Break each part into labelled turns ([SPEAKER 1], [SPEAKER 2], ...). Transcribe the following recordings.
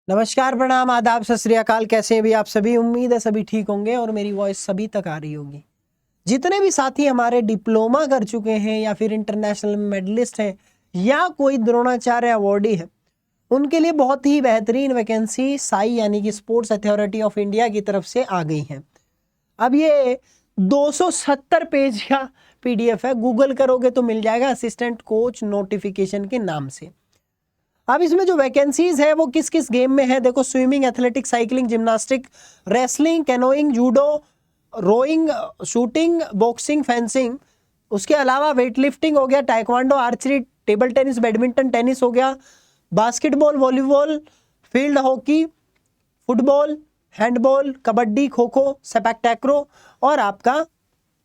[SPEAKER 1] नमस्कार, प्रणाम, आदाब, सत श्री अकाल। कैसे हैं भी आप सभी? उम्मीद है सभी ठीक होंगे और मेरी वॉइस सभी तक आ रही होगी। जितने भी साथी हमारे डिप्लोमा कर चुके हैं या फिर इंटरनेशनल मेडलिस्ट हैं या कोई द्रोणाचार्य अवॉर्डी है, उनके लिए बहुत ही बेहतरीन वैकेंसी साई यानी कि स्पोर्ट्स अथॉरिटी ऑफ इंडिया की तरफ से आ गई है। अब ये 270 पेज का PDF है, गूगल करोगे तो मिल जाएगा, असिस्टेंट कोच नोटिफिकेशन के नाम से। अब इसमें जो वैकेंसीज है वो किस किस गेम में है देखो। Swimming, athletics, cycling, gymnastic, wrestling, canoeing, judo, rowing, shooting, boxing, fencing. उसके अलावा वेट लिफ्टिंग हो गया, taekwondo, archery, table tennis, badminton, tennis हो गया, basketball, volleyball, field hockey, football, handball, kabaddi, kho kho, sepak टैक्रो और आपका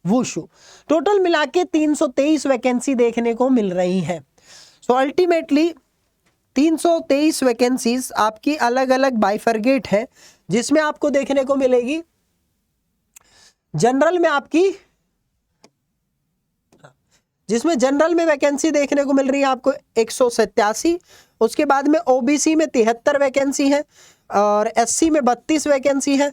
[SPEAKER 1] वुशु। टोटल मिला के 323 वैकेंसी देखने को मिल रही है। सो अल्टीमेटली 323 वैकेंसीज आपकी अलग अलग बाइफरगेट है, जिसमें आपको देखने को मिलेगी जनरल में वैकेंसी देखने को मिल रही है आपको 187। उसके बाद में ओबीसी में 73 वैकेंसी है और एससी में 32 वैकेंसी है,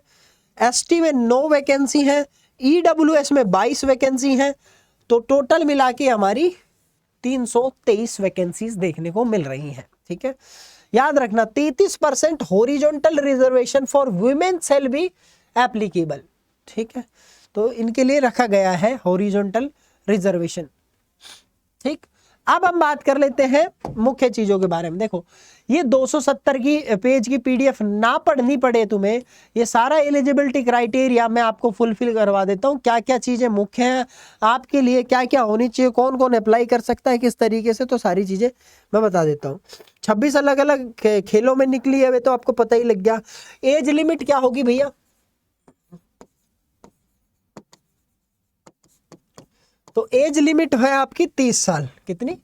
[SPEAKER 1] एसटी में 9 वैकेंसी है, ईडब्ल्यूएस में 22 वैकेंसी है। तो टोटल मिला के हमारी 323 वैकेंसीज देखने को मिल रही हैं। ठीक है, याद रखना 33% horizontal reservation for women shall be applicable. ठीक है, तो इनके लिए रखा गया है हॉरिजॉन्टल रिजर्वेशन। ठीक, अब हम बात कर लेते हैं मुख्य चीजों के बारे में। देखो, ये 270 की पेज की PDF ना पढ़नी पड़े तुम्हें, ये सारा एलिजिबिलिटी क्राइटेरिया मैं आपको फुलफिल करवा देता हूँ। क्या क्या चीजें मुख्य हैं आपके लिए, क्या क्या होनी चाहिए, कौन कौन अप्लाई कर सकता है किस तरीके से, तो सारी चीजें मैं बता देता हूँ। 26 अलग अलग खेलों में निकली है, वे तो आपको पता ही लग गया। एज लिमिट क्या होगी भैया? तो एज लिमिट है आपकी 30 साल। कितनी?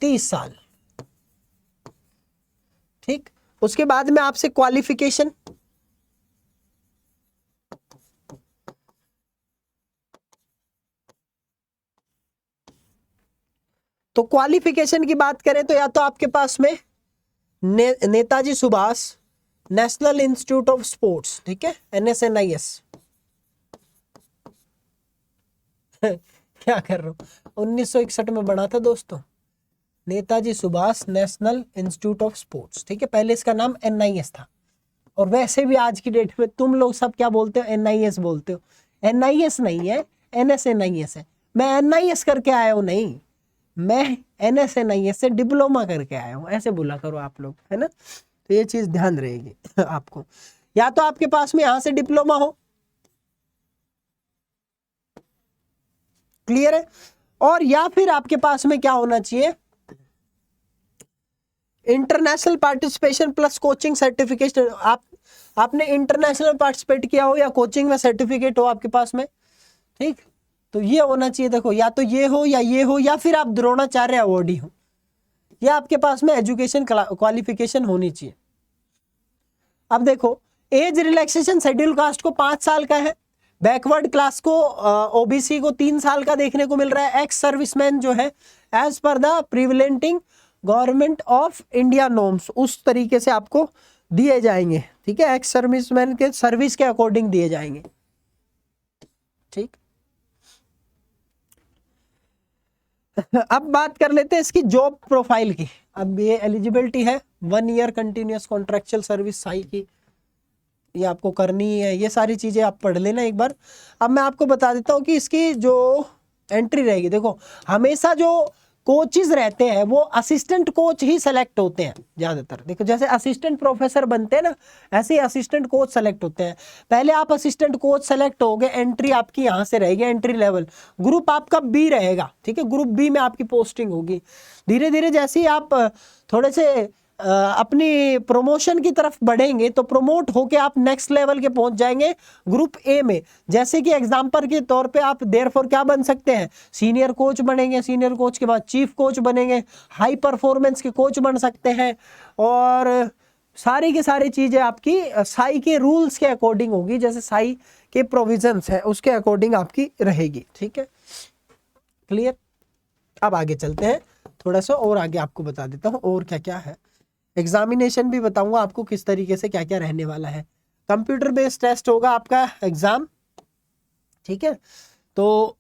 [SPEAKER 1] 30 साल। ठीक, उसके बाद में आपसे क्वालिफिकेशन, तो क्वालिफिकेशन की बात करें तो या तो आपके पास में Netaji Subhash national institute of sports, ठीक है, NSNIS क्या कर रहा हूं, 1961 में बना था दोस्तों, Netaji Subhash national institute of sports. ठीक है, पहले इसका नाम NIS था। और वैसे भी आज की डेट में तुम लोग सब क्या बोलते हो? NIS बोलते हो। NIS नहीं है, NSNIS है। मैं NIS करके आया हूं, नहीं, मैं NSNIS से डिप्लोमा करके आया हूं, ऐसे बोला करो आप लोग, है ना। तो ये चीज ध्यान रहेगी आपको। या तो आपके पास में यहां से डिप्लोमा हो, क्लियर है, और या फिर आपके पास में क्या होना चाहिए, international participation plus coaching certificate. आपने इंटरनेशनल पार्टिसिपेट किया हो या कोचिंग में सर्टिफिकेट हो आपके पास में। ठीक, तो ये होना चाहिए। देखो, या तो ये हो या ये हो, या फिर आप द्रोणाचार्य अवॉर्डी हो, या आपके पास में एजुकेशन क्वालिफिकेशन होनी चाहिए। अब देखो, एज रिलैक्सेशन शेड्यूल कास्ट को 5 साल का है, बैकवर्ड क्लास को ओबीसी को 3 साल का देखने को मिल रहा है। एक्स सर्विसमैन जो है as per the prevailing government of India norms, उस तरीके से आपको दिए जाएंगे। ठीक है, एक्स सर्विसमैन के सर्विस के अकॉर्डिंग दिए जाएंगे। ठीक, अब बात कर लेते हैं इसकी जॉब प्रोफाइल की। अब ये एलिजिबिलिटी है 1 year continuous contractual service Sai की, ये आपको करनी है। ये सारी चीजें आप पढ़ लेना एक बार। अब मैं आपको बता देता हूँ कि इसकी जो एंट्री रहेगी। देखो, हमेशा जो कोचेस रहते हैं वो असिस्टेंट कोच ही सेलेक्ट होते हैं ज्यादातर। देखो, जैसे असिस्टेंट प्रोफेसर बनते हैं ना, ऐसे ही असिस्टेंट कोच सेलेक्ट होते हैं। पहले आप असिस्टेंट कोच सेलेक्ट हो गए, एंट्री आपकी यहाँ से रहेगी, एंट्री लेवल। ग्रुप आपका B रहेगा, ठीक है, ग्रुप B में आपकी पोस्टिंग होगी। धीरे धीरे जैसे ही आप थोड़े से अपनी प्रमोशन की तरफ बढ़ेंगे तो प्रमोट होके आप नेक्स्ट लेवल के पहुंच जाएंगे ग्रुप A में। जैसे कि एग्जांपल के तौर पे आप देयरफॉर क्या बन सकते हैं, सीनियर कोच बनेंगे, सीनियर कोच के बाद चीफ कोच बनेंगे, हाई परफॉर्मेंस के कोच बन सकते हैं, और सारी की सारी चीजें आपकी साई के रूल्स के अकॉर्डिंग होगी, जैसे साई के प्रोविजंस है उसके अकॉर्डिंग आपकी रहेगी। ठीक है, क्लियर। अब आगे चलते हैं, थोड़ा सा और आगे आपको बता देता हूँ और क्या क्या है। एग्जामिनेशन भी बताऊंगा आपको किस तरीके से क्या क्या रहने वाला है। कंप्यूटर बेस्ड टेस्ट होगा आपका एग्जाम, ठीक है। तो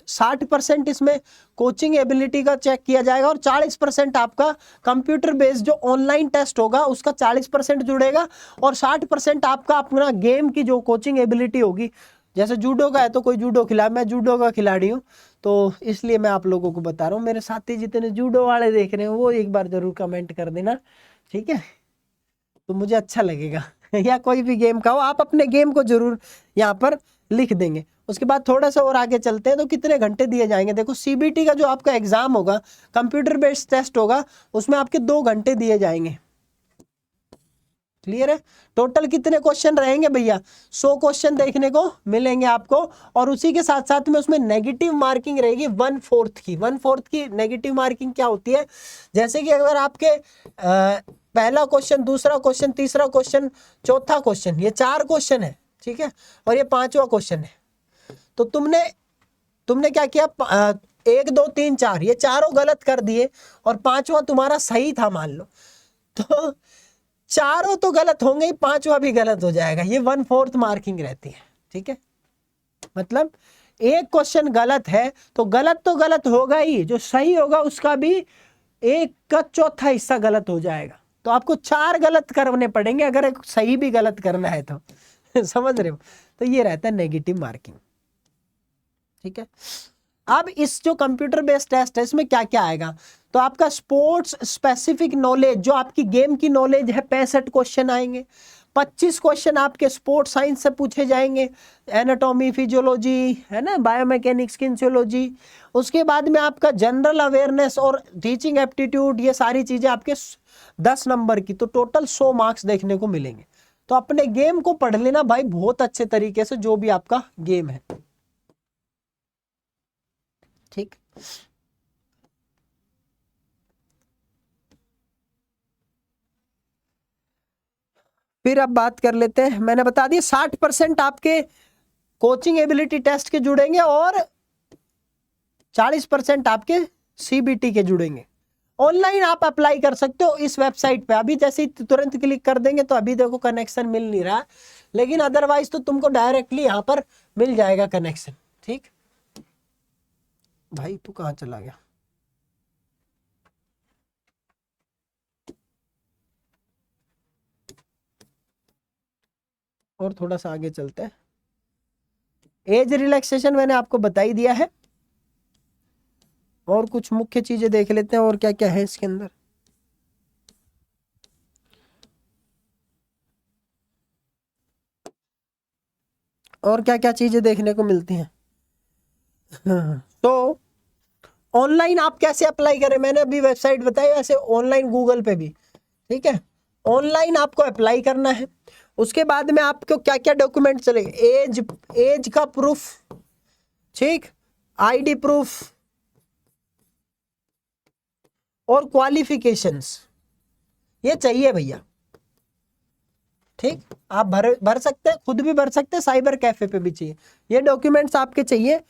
[SPEAKER 1] 60% इसमें कोचिंग एबिलिटी का चेक किया जाएगा और 40% आपका कंप्यूटर बेस्ड जो ऑनलाइन टेस्ट होगा उसका 40% जुड़ेगा और 60% आपका अपना गेम की जो कोचिंग एबिलिटी होगी। जैसे जूडो का है तो कोई जूडो खिलाड़ी, मैं जूडो का खिलाड़ी हूँ तो इसलिए मैं आप लोगों को बता रहा हूँ। मेरे साथी जितने जूडो वाले देख रहे हैं वो एक बार जरूर कमेंट कर देना, ठीक है, तो मुझे अच्छा लगेगा। या कोई भी गेम का हो, आप अपने गेम को जरूर यहाँ पर लिख देंगे। उसके बाद थोड़ा सा और आगे चलते हैं तो कितने घंटे दिए जाएंगे। देखो सीबीटी का जो आपका एग्जाम होगा, कंप्यूटर बेस्ड टेस्ट होगा, उसमें आपके 2 घंटे दिए जाएंगे। क्लियर है? टोटल कितने क्वेश्चन रहेंगे भैया? 100 क्वेश्चन देखने को मिलेंगे आपको और उसी के साथ साथ में उसमें नेगेटिव मार्किंग रहेगी 1/4 की। 1/4 की नेगेटिव मार्किंग क्या होती है? जैसे कि अगर आपके पहला क्वेश्चन, दूसरा क्वेश्चन, तीसरा क्वेश्चन, चौथा क्वेश्चन, ये 4 क्वेश्चन है, ठीक है, और ये 5वां क्वेश्चन है, तो तुमने क्या किया, 1 2 3 4 ये चारों गलत कर दिए और 5वां तुम्हारा सही था मान लो, तो चारों तो गलत होंगे ही, 5वां भी गलत हो जाएगा। ये 1/4 मार्किंग रहती है, ठीक है। मतलब एक क्वेश्चन गलत है तो गलत होगा ही, जो सही होगा उसका भी 1 का चौथा हिस्सा गलत हो जाएगा। तो आपको 4 गलत करने पड़ेंगे अगर एक सही भी गलत करना है तो। समझ रहे हो? तो ये रहता है नेगेटिव मार्किंग, ठीक है। अब इस जो कंप्यूटर बेस्ड टेस्ट है इसमें क्या क्या आएगा, तो आपका स्पोर्ट्स स्पेसिफिक नॉलेज, जो आपकी गेम की नॉलेज है, 65 क्वेश्चन आएंगे। 25 क्वेश्चन आपके स्पोर्ट्स साइंस से पूछे जाएंगे, एनाटॉमी, फिजियोलॉजी, है ना, बायोमैकेनिक्स, किन्सियोलॉजी। उसके बाद में आपका जनरल अवेयरनेस और टीचिंग एप्टीट्यूड, ये सारी चीजें आपके 10 नंबर की, तो टोटल 100 मार्क्स देखने को मिलेंगे। तो अपने गेम को पढ़ लेना भाई बहुत अच्छे तरीके से, जो भी आपका गेम है, ठीक। फिर अब बात कर लेते हैं, मैंने बता दिया 60% आपके कोचिंग एबिलिटी टेस्ट के जुड़ेंगे और 40% आपके सीबीटी के जुड़ेंगे। ऑनलाइन आप अप्लाई कर सकते हो इस वेबसाइट पे, अभी जैसे ही तुरंत क्लिक कर देंगे तो अभी देखो कनेक्शन मिल नहीं रहा, लेकिन अदरवाइज तो तुमको डायरेक्टली यहां पर मिल जाएगा कनेक्शन, ठीक। भाई तू कहां चला गया? और थोड़ा सा आगे चलते हैं। एज रिलैक्सेशन मैंने आपको बता ही दिया है, और कुछ मुख्य चीजें देख लेते हैं और क्या क्या है इसके अंदर। और क्या क्या चीजें देखने को मिलती हैं। तो ऑनलाइन आप कैसे अप्लाई करें, मैंने अभी वेबसाइट बताई, वैसे ऑनलाइन गूगल पे भी, ठीक है। ऑनलाइन आपको अप्लाई करना है। उसके बाद में आपको क्या क्या डॉक्यूमेंट चलेंगे, एज का प्रूफ, ठीक, आईडी प्रूफ और क्वालिफिकेशंस, ये चाहिए भैया, ठीक। आप भर सकते हैं, खुद भी भर सकते हैं, साइबर कैफे पे भी चाहिए। ये डॉक्यूमेंट्स आपके चाहिए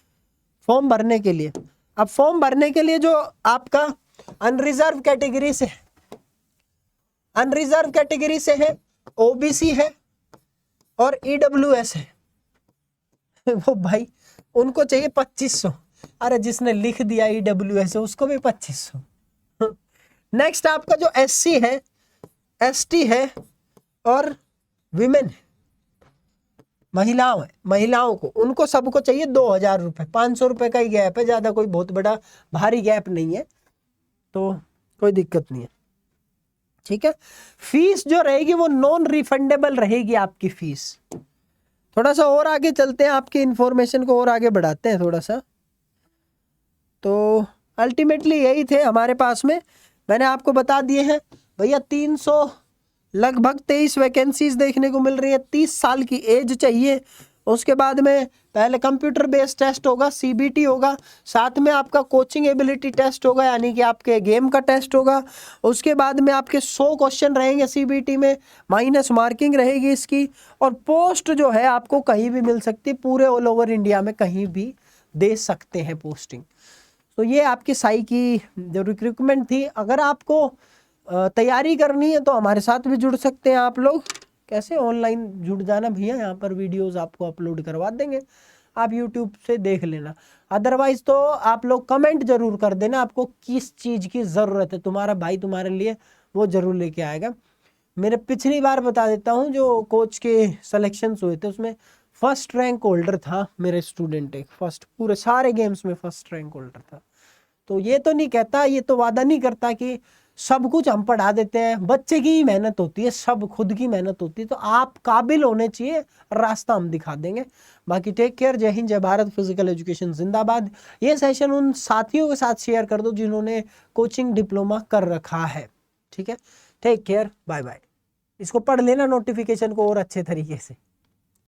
[SPEAKER 1] फॉर्म भरने के लिए। अब फॉर्म भरने के लिए जो आपका अनरिजर्व कैटेगरी से है, ओबीसी है और ईडब्ल्यूएस है, वो भाई उनको चाहिए 2500। अरे जिसने लिख दिया ईडब्ल्यूएस है उसको भी 2500। नेक्स्ट आपका जो एससी है, एसटी है और विमेन, महिलाओं को, उनको सबको चाहिए 2000 रुपये। 500 रुपये का ही गैप है, ज्यादा कोई बहुत बड़ा भारी गैप नहीं है, तो कोई दिक्कत नहीं है, ठीक है। फीस जो रहेगी वो नॉन रिफंडेबल रहेगी आपकी फीस। थोड़ा सा और आगे चलते हैं, आपकी इंफॉर्मेशन को और आगे बढ़ाते हैं थोड़ा सा। तो अल्टीमेटली यही थे हमारे पास में, मैंने आपको बता दिए हैं भैया। 300 लगभग 23 वैकेंसीज देखने को मिल रही है। 30 साल की एज चाहिए। उसके बाद में पहले कंप्यूटर बेस्ड टेस्ट होगा, सीबीटी होगा, साथ में आपका कोचिंग एबिलिटी टेस्ट होगा, यानी कि आपके गेम का टेस्ट होगा। उसके बाद में आपके 100 क्वेश्चन रहेंगे सीबीटी में, माइनस मार्किंग रहेगी इसकी। और पोस्ट जो है आपको कहीं भी मिल सकती, पूरे ऑल ओवर इंडिया में कहीं भी दे सकते हैं पोस्टिंग। तो ये आपकी साई की जो रिक्रूटमेंट थी। अगर आपको तैयारी करनी है तो हमारे साथ भी जुड़ सकते हैं आप लोग। कैसे ऑनलाइन जुड़ जाना भैया, यहाँ पर वीडियोस आपको अपलोड करवा देंगे, आप यूट्यूब से देख लेना। अदरवाइज तो आप लोग कमेंट जरूर कर देना आपको किस चीज़ की ज़रूरत है, तुम्हारा भाई तुम्हारे लिए वो जरूर लेके आएगा। मेरे पिछली बार बता देता हूँ, जो कोच के सिलेक्शंस हुए थे उसमें फर्स्ट रैंक होल्डर था मेरे स्टूडेंट, एक फर्स्ट, पूरे सारे गेम्स में फर्स्ट रैंक होल्डर था। तो ये तो नहीं कहता, ये तो वादा नहीं करता कि सब कुछ हम पढ़ा देते हैं, बच्चे की ही मेहनत होती है, सब खुद की मेहनत होती है, तो आप काबिल होने चाहिए, रास्ता हम दिखा देंगे। बाकी टेक केयर, जय हिंद, जय भारत, फिजिकल एजुकेशन जिंदाबाद। ये सेशन उन साथियों के साथ शेयर कर दो जिन्होंने कोचिंग डिप्लोमा कर रखा है, ठीक है। Take care, bye bye. इसको पढ़ लेना नोटिफिकेशन को और अच्छे तरीके से।